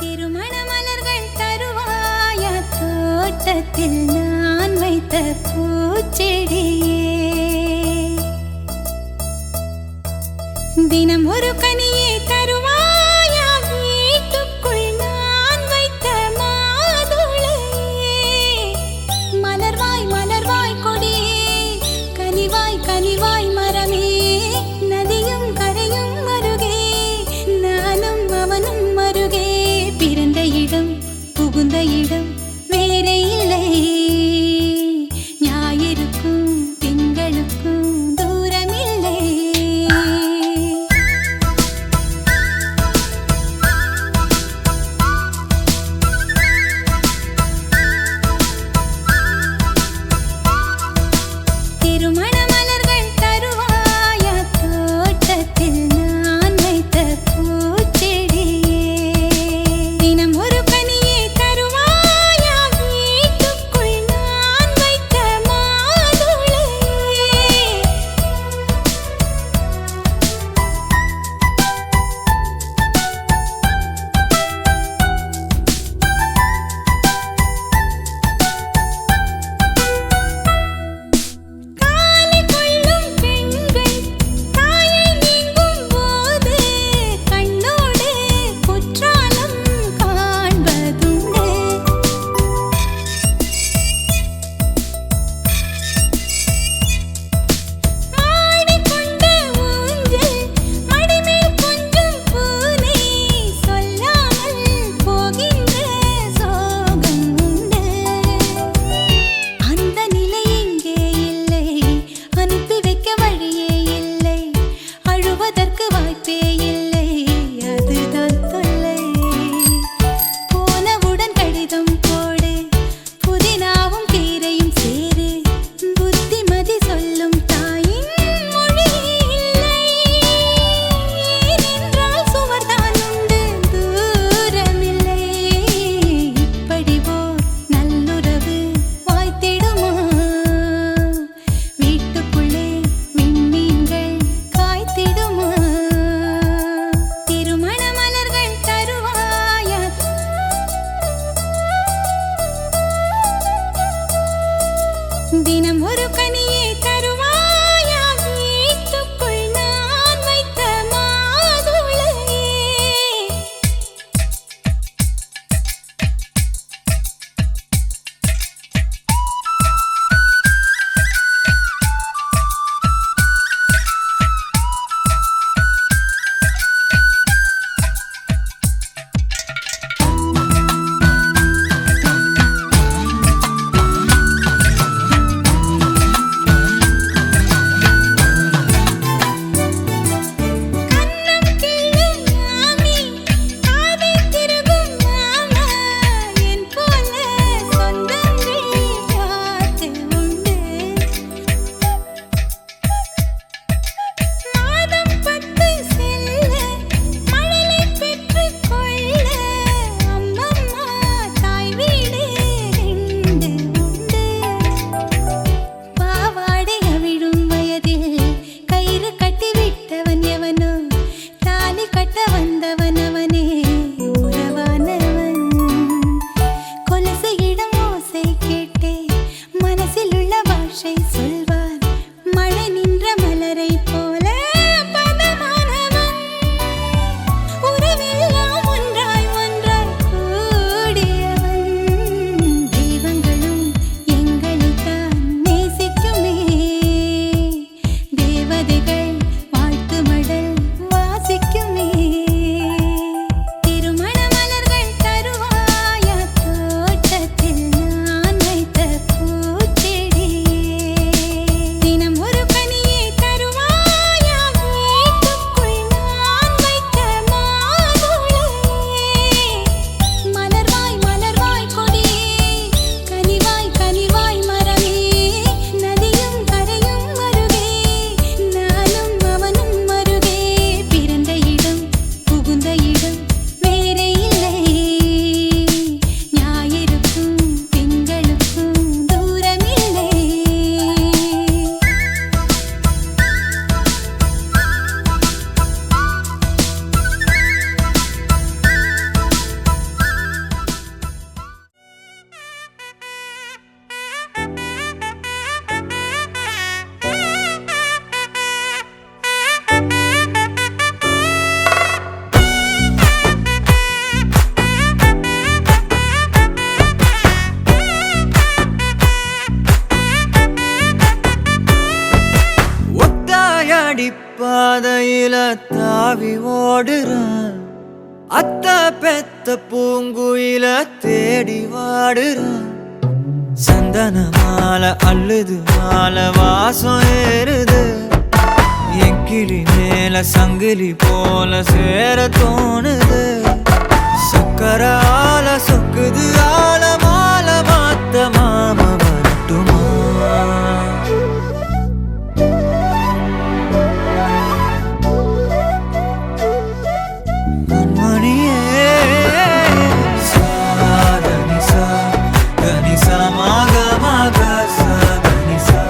திருமண மலர்கள் தருவாயா தோட்டத்தில் நான் வைத்த பூச்செடியே தினம் ஒரு கனியை தருவாயா வீட்டுக்குள் நான் வைத்த மாதுளையே மலர்வாய் மலர்வாய் கொடியே கனிவாய் கனிவாய் மரமே நதியும் கரையும் மருகே நானும் அவனும் மருகே பிறந்த இடம் புகுந்த இடம் வேறே இல்லை ஞாயிறுக்கும் திங்களுக்கும் தூரமில்லை திருமண மலர்கள் தருவாயா தோட்டத்தில் நான் வைத்த பூச்செடியே தினம் ஒரு கனியை தருவாயா வீட்டுக்குள் தாவி ஓடுறேன். அத்த பெத்த பூங்குயில தேடி வாடுறேன். சந்தன மாலை அள்ளுது மாலை வாசம் ஏறுது. என் கிளி மேல சங்கிலி போல சேர தோணுது. சக்கர ஆல சொக்குது ஆல மால மாத்த மாம வரட்டுமா? கண்மணியே சாதனிசா கனிசா மாக மாக சாதனிசா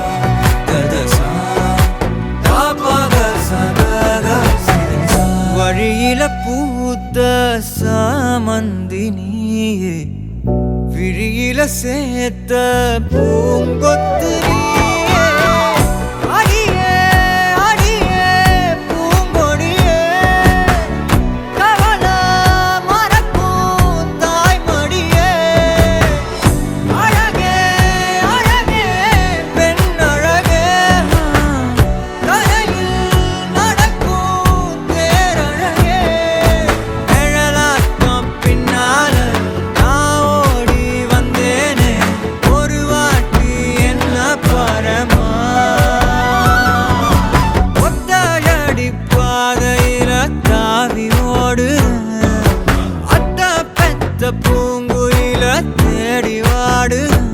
கதசா தாபக சதக சிதனிசா. வழியில பூத்த சாமந்தி நீயே, விழியில சேர்த்த பூங்கொத்து நீயே. அடியே அடியே பூங்கொடியே, கவலை மறக்கும் தாய்மடியே. அழகே அழகே பெண் அழகே, கரையில் நடக்கும் தேரழகே. நிழலாட்டம் பின்னால நான் ஓடி வந்தேனே, ஒரு வாட்டி என்ன பரமா. ஒத்தையடி பாதையில தாவி ஓடுறேன். அத்த பெத்த பூங்குயில தேடி வாடுறேன்.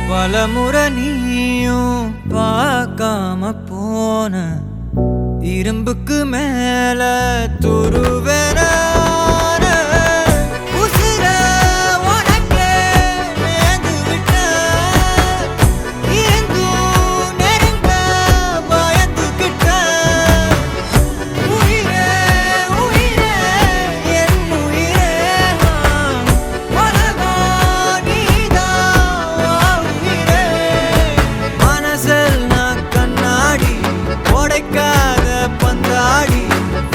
பலமுறை நீயும் பார்க்காம போன, இரும்புக்கு மேல துருவென உசிர உனக்கே நேர்ந்து விட்டேன். இருந்தும் நெருங்க பயந்துகிட்டேன். உயிரே உயிரே என் உயிரே, உலகம் நீதான் உயிரே. மனசில் நான் கண்ணாடி உடைக்காத பந்தாடி,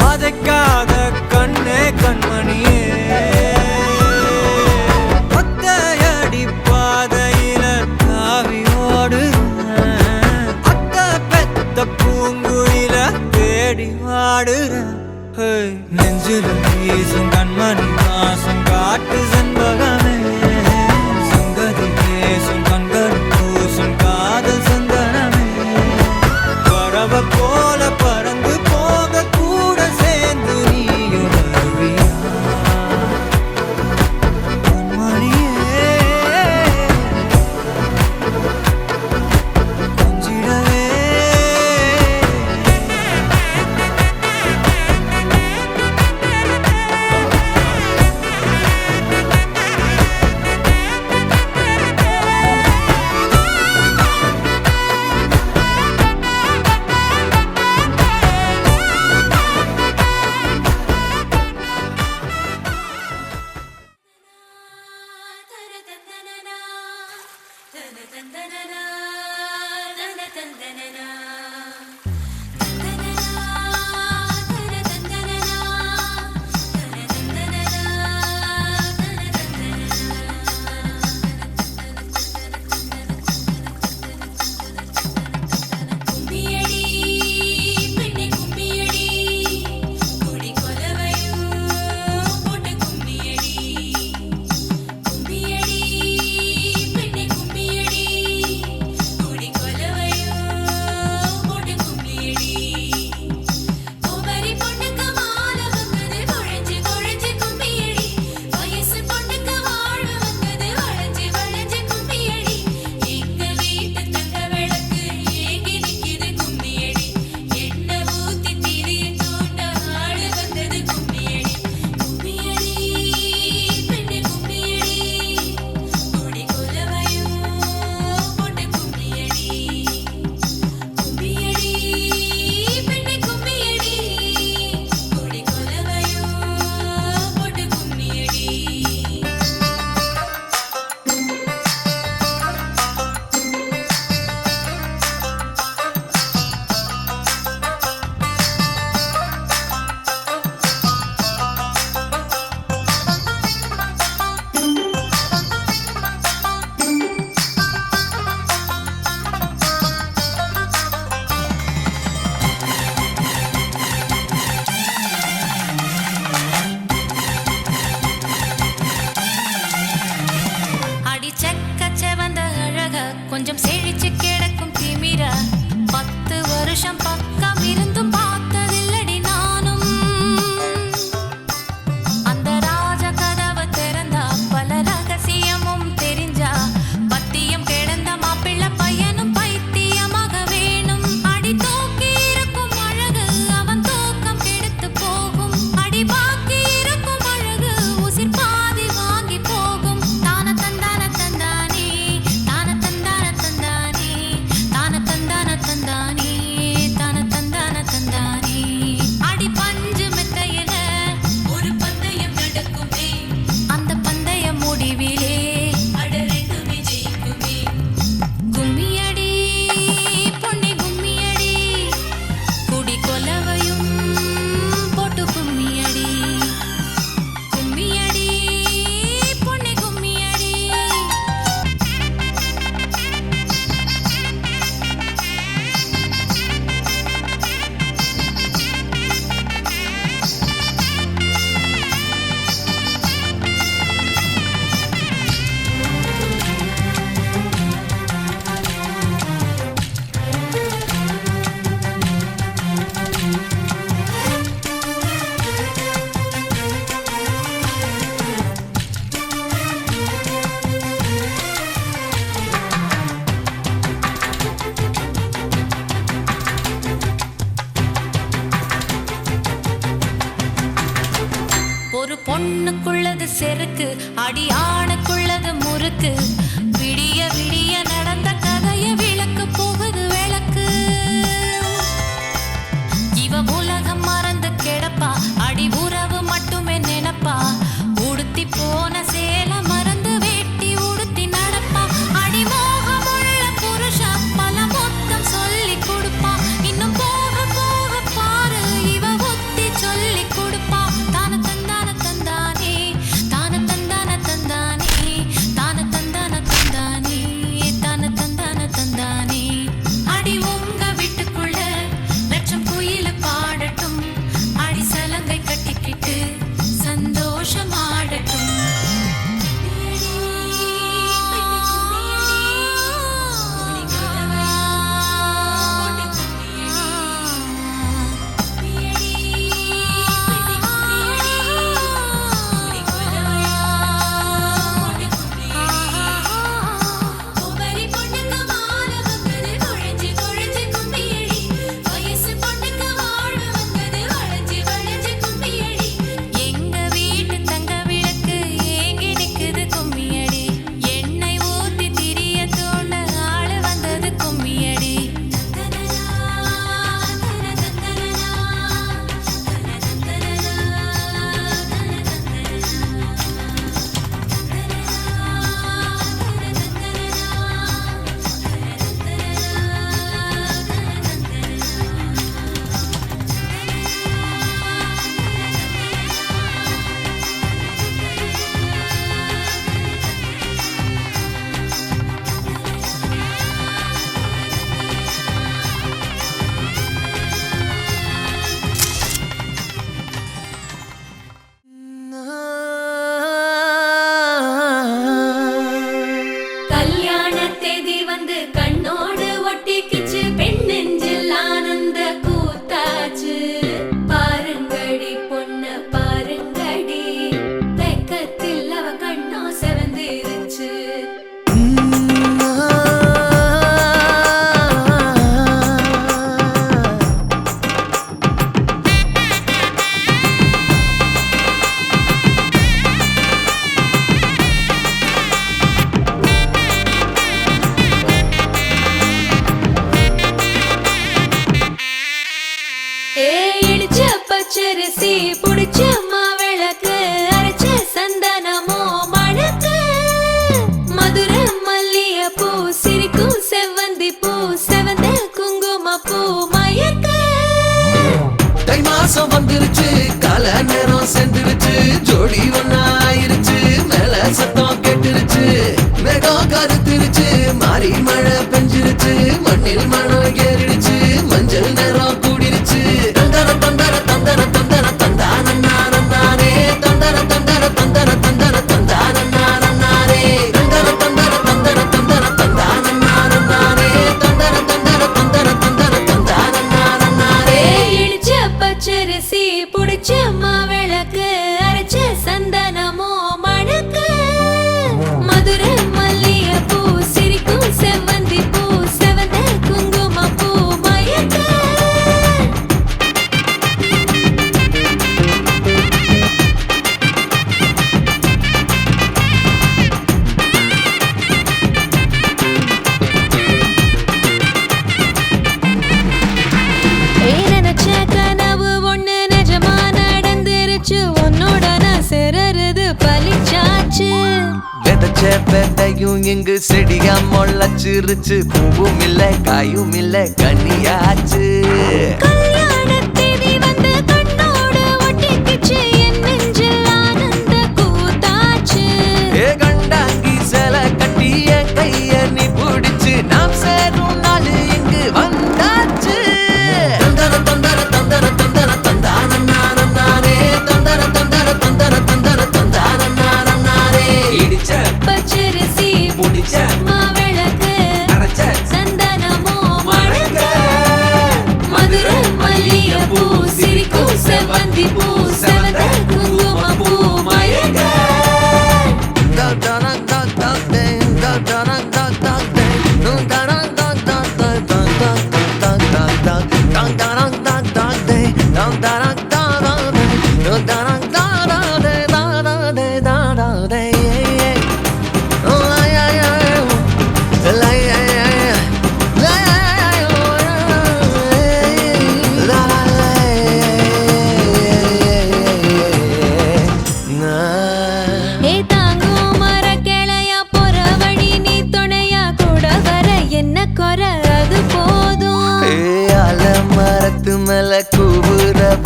வதைக்காத கண்ணே கண்மணியே. ஒத்தையடி பாதையில தாவி ஓடுறேன். அத்த பெத்த பூங்குயில தேடி வாடுறேன். நெஞ்சில வீசும் கண்மணி வாசம் காட்டு செண்பகமே. சங்கதி பேசும் கண்கள் பூசும் காதல் சந்தனமே. பறவை போல பறந்து போக கூட சேர்ந்து நீயும் வருவியா? கண்மணியே கொஞ்சிடவே. பொண்ணுக்குள்ளது செருக்கு, அடி ஆணுக்குள்ளது முறுக்கு. விடிய விடிய நடந்த கதைய விளக்கு போகுது விளக்கு. இவ உலகம் மறந்து கிடப்பா, அடி உறவு மட்டுமே நினைப்பா. உடுத்தி போன சேல மறந்து வேட்டி உடுத்தி நடப்பா. அடி மோகமுள்ள புருஷா பல மொத்தம் சொல்லி கொடுப்பா. இன்னும் போக போக பாரு இவ ஒத்தி சொல்லி கொடுப்பா. தான தந்தான தந்தானே, தான தந்தான தந்தானே, தான தந்தான தந்தானே, தான தந்தான தந்தானே. அடி உங்க வீட்டுக்குள்ள லட்சம் குயில பாடட்டும், அடி சலங்கை கட்டிக்கிட்டு சந்தோஷமாடட்டும். எங்க வீட்டு தங்க விளக்கு ஏங்கி நிக்குது கும்மியடி. எண்ணெய் ஊத்தி திரிய தோண்ட ஆளு வந்தது கும்மியடி. கல்யாண தேதி வந்து கண்ணோடு ஒட்டிக்கிச்சு, பெண் நெஞ்சில் ஆனந்த கூத்தாச்சு. பாருங்கடி பொண்ண பாருங்கடி, வெக்கத்தில் அவ கண்ணோ செவந்திருச்சு. இடிச்ச பச்சரிசி புடிச்ச மாவிளக்கு, அரைச்ச சந்தனமோ மணக்கு. மதுரை மல்லிய பூ சிரிக்கும் செவ்வந்தி பூ, செவந்த குங்கும பூ மயக்க. தை மாசம் வந்துருச்சு, கால நேரம் சென்றுருச்சு, ஜோடி ஒன்னாயிருச்சு, மேல சத்தம் கேட்டுருச்சு. மேகம் கருத்துருச்சு, மாறி மழை பெஞ்சிருச்சு, மண்ணில் மனம் ஏறிடுச்சு, மஞ்சள் நேரம் கூடிருச்சு. தந்தர தந்தர தந்தர தந்தர தந்தானே, தந்தர தந்தர தந்தர தந்தர தந்தானே, தந்தர தந்தர தந்தர தந்தர தந்தானே, தந்தர தந்தர தந்தர தந்தர தந்தானே. இடிச்ச பச்சரிசி புடிச்ச மாவிளக்கு, அரைச்ச சந்தனமோ மணக்கு. மதுரை மல்லிய பூ சிரிக்கும் செவ்வந்தி பூ, செவந்த குங்கும பூ மயக்க. நினைச்ச கனவு ஒண்ணு நிஜமா நடந்துருச்சு, உன்னோட நான் சிறருது பலிச்சாச்சு. விதைச்ச விதையும் இங்கு செடியா முளைச்சிருச்சு, பூவும் இல்ல காயும் இல்ல கனியாச்சு. கல்யாண தேதி வந்து கண்ணோடு ஒட்டிக்கிச்சு, என் நெஞ்சில் ஆனந்த கூத்தாச்சு. ஏ கண்டாங்கி சில கட்டி என் கைய நீ பிடிச்சு, நாம் சேரும் நாள் இங்கு வந்தாச்சு. தந்தர தந்தர தந்தர தந்தர தந்தானே, தந்தர தந்தர தந்தர தந்தர தந்தானே. இடிச்ச பச்சரிசி முடிச்ச மாவிளக்கு, அரைச்ச சந்தனமோ மணக்க. மணக்க. மதுரை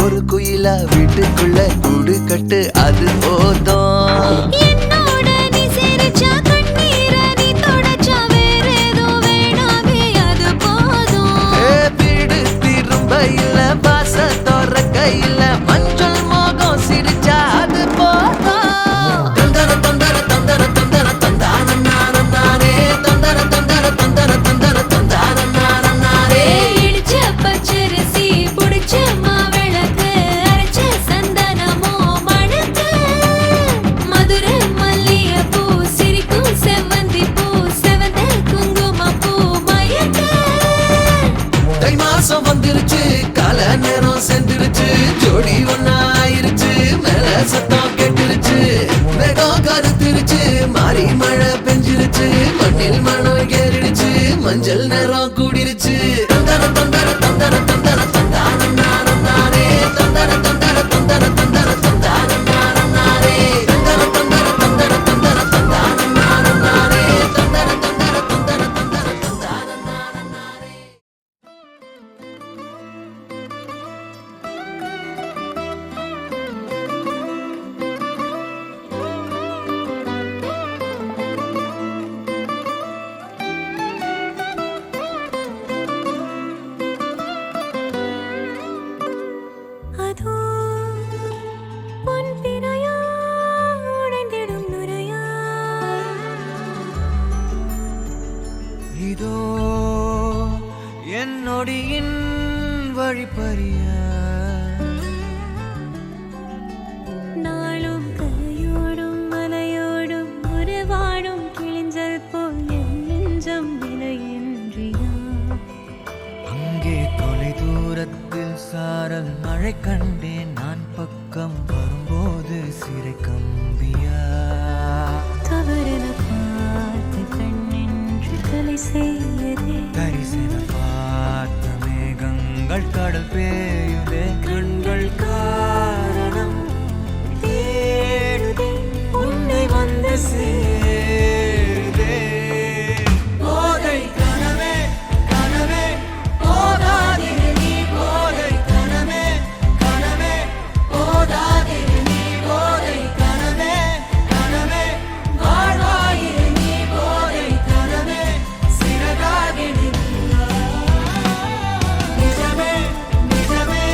ஒரு குயிலா வீட்டுக்குள்ள கூடு கட்டு அது போதும். என்னோட நீ சிரிச்சா கண்ணீர நீ தொடச்சா வேற ஏதோ வேணாமே அது போதும். வீடு திரும்ப இல்ல வாச தோற கையில மஞ்சள் மோகம் சிரிச்சா அது போதும். தந்தர தந்தர தந்தர தந்தர தந்தான நானே தந்தர தந்தர தந்தர தந்தர தந்தான நானே. இடிச்ச பச்சரிசி புடிச்ச மாவிளக்கு அரைச்ச சந்தனமோ மணக்கு மதுர மல்லிகைப்பூ சிரிக்கும் செவ்வந்தி பூ செவந்த குங்குமப்பூ மயக்க. தை மாசம் வந்துருச்சு கால நேரம் சென்றுருச்சு ஜோடி ஒன்னா ஆயிருச்சு மேல சத்தம் கேட்டுருச்சு மேகம் கருத்துருச்சு மாறி மழை பெஞ்சிருச்சு மண்ணில் மணம் ஏறிடுச்சு மஞ்சள் நேரம் கூடிருச்சு. தந்தர தந்தர தந்தர தந்தர தந்தான நானே தந்தர தந்தர தந்தர தந்தர தந்தான நானே தந்தர தந்தர தந்தர தந்தர தந்தான நானே தந்தர தந்தர தந்தர தந்தர தந்தான நானே. அதோ பொன் பிறையா உடைந்திடும் நுரையா. இதோ என் நொடியின் வழிப்பறிய நாளும் கரையோடும் மலையோடும் உருவாடும் கிழிஞ்சல் போல் என் நெஞ்சம் விலையின்றியா. அங்கே தொலை தூரத்தில் சாரல் மழை கண்டேன் நான் பக்கம் வரும்போது சிறை கம்பியா. தவறென பார்த்து கண்ணென்று கலை செய்யதே. தரிசன பார்த்த மேகங்கள் கடல் பேயுதே கண்கள் காரணம் தேடுதே உன்னை வந்து சேருதே. போதை கனவே கனவே போதாதிரு நீ போதை கனவே கனவே போதாதிரு நீ போதை கனவே கனவே வாழ்வாயிரு நீ போதை கனவே சிறகாகிடு நிஜமே நிஜமே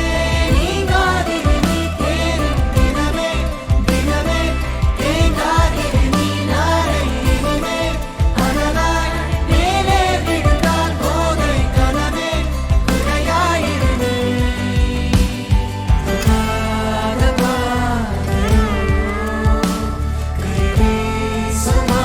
நீங்காதிரு நீ தேடும் தினமே தினமே தேங்காதிரு நீ நாளை இனிமே அதனால் மேலே விழுந்தால் போதை கனவே குறையாயிரு நீ. காதமா கைவீசுமா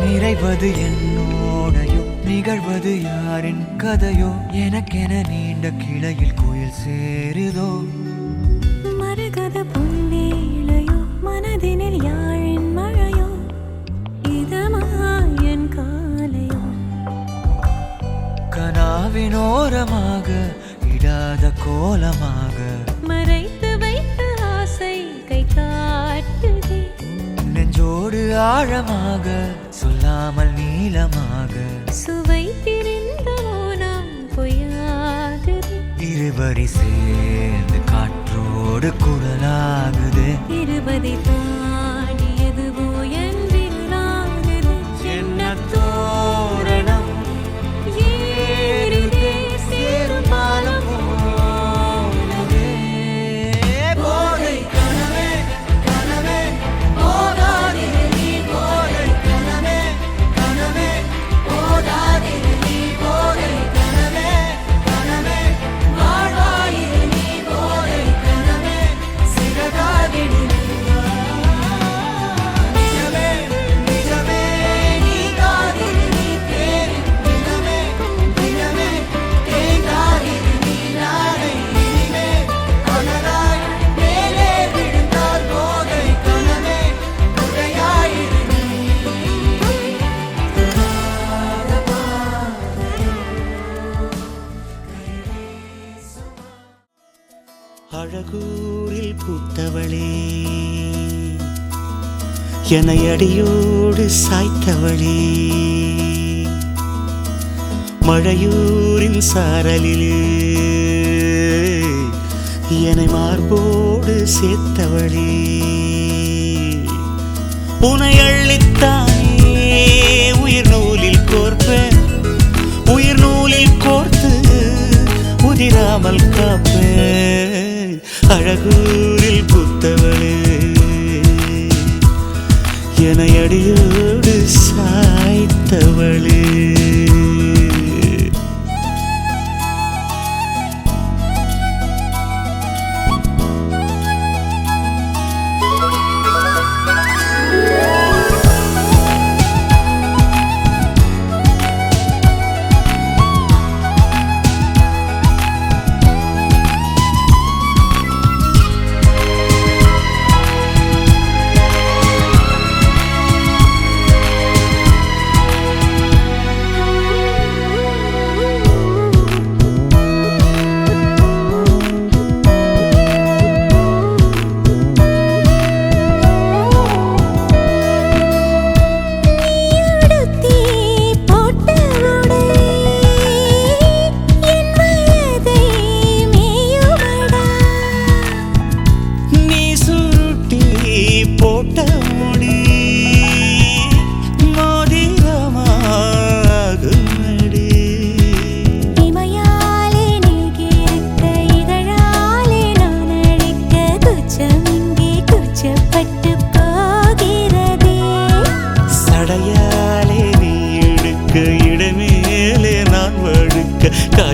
நிறைவது என்னோடையோ நிகழ்வது யாரின் கதையோ எனக்கென நீண்ட கிளையில் கோயில் சேருதோ. மரகத பொன்வேளையோ மனதினில் யாழின் மழையோ இதமாயன் காலையோ. கனாவினோரமாக இடாத கோலமாக மறைத்து வைத்த ஆசை கை காட்டுதே. நெஞ்சோடு ஆழமாக சொல்லாமல் நீளமாக சுவை திரிந்த மோனம் பொய்யாகுது. இருவரி சேர்ந்து காற்றோடு குரலாகுது. இருபதை தாண்டியதுவோ என் விரலாகுது. என்ன தோரணம் ஏறுதே சேரும் பாலம் போலவே. போதை கனவே கனவே போதாதிரு நீ போதை கனவே கனவே போதாதிரு நீ போதை கனவே கனவே வாழ்வாயிரு நீ போதை கனவே சிறகாகிடு நீ. என்னை அடியோடு சாய்த்தவளே மழையூரின் சாரலிலே என்னை மார்போடு சேர்த்தவளே உனை அள்ளித்தானே உயிர் நூலில் கோர்ப்பேன் உயிர் நூலில் கோர்த்து உதிராமல் காப்பேன் அழகூரில் புத்தவளே என்னை அடியோடு சாய்த்தவளே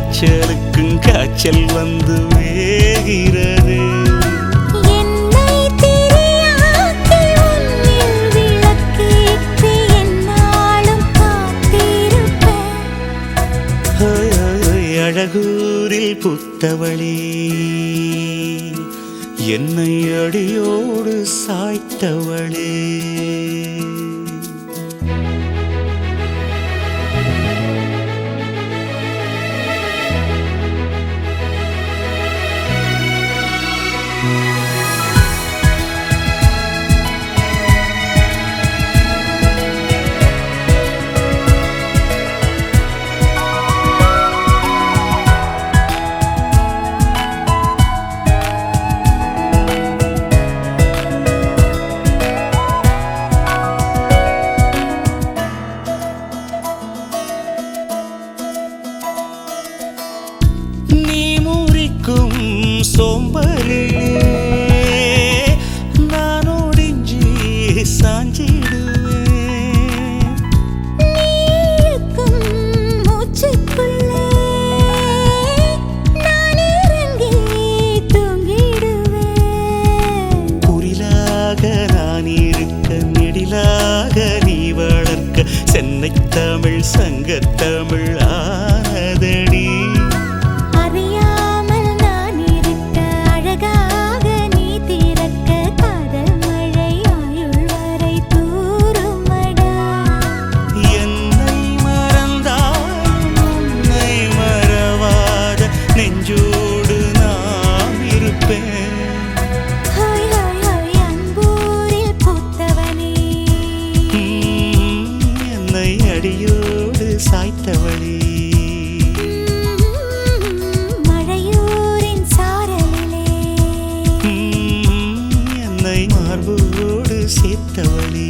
காய்ச்சலுக்கும் காய்ச்சல் வந்து வேகிறது என்னை திரியாக்கி உன்னில் விளக்கேற்றி என்னாலும் காத்திருப்பேன் அழகூரில் புத்தவளே என்னை அடியோடு சாய்த்தவளே சோம்பலிலே நான் ஒடிஞ்சி சாஞ்சிடுவேன் நீக்கும் மூச்சுக்குள்ளே நான் இறங்கி தூங்கிடுவேன் புரிலாக நான் இருக்க நெடிலாக நீ வளர்க்க சென்னை தமிழ் சங்கத்தமிழ் ஆனதடி நெஞ்சோடு நாம் இருப்பேன் அன்பூரில் பூத்தவனே என்னை அடியோடு சாய்த்தவளே மழையூரின் சாரலிலே என்னை மார்போடு சேர்த்தவளே